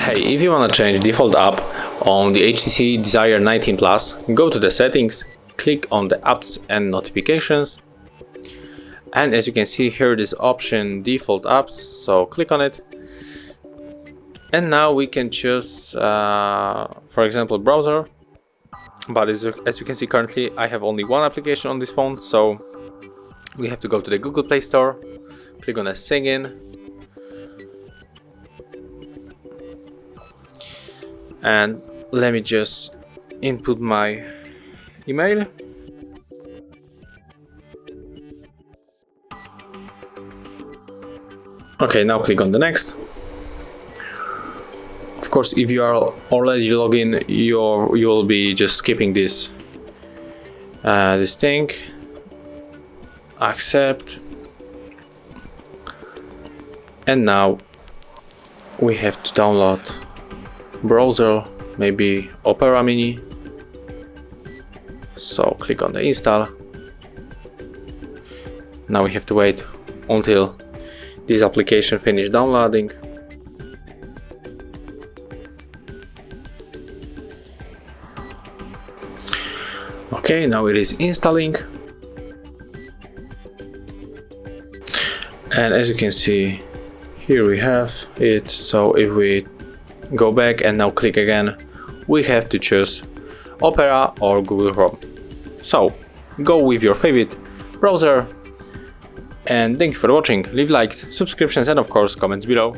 Hey, if you want to change default app on the HTC Desire 19 Plus, go to the settings, click on the apps and notifications, and as you can see here, this option default apps, so click on it. And now we can choose, for example, browser. But as you can see, currently I have only one application on this phone, so we have to go to the Google Play Store, click on the sign in, and let me just input my email. Okay, now click on the next. Of course, if you are already logged in, you will be just skipping this thing. Accept. And now we have to download browser, maybe Opera Mini. So click on the install. Now we have to wait until this application finishes downloading. Okay, now it is installing. And as you can see, here we have it. So if we go back and now click again, we have to choose Opera or Google Chrome. So go with your favorite browser. And thank you for watching. Leave likes, subscriptions, and of course comments below.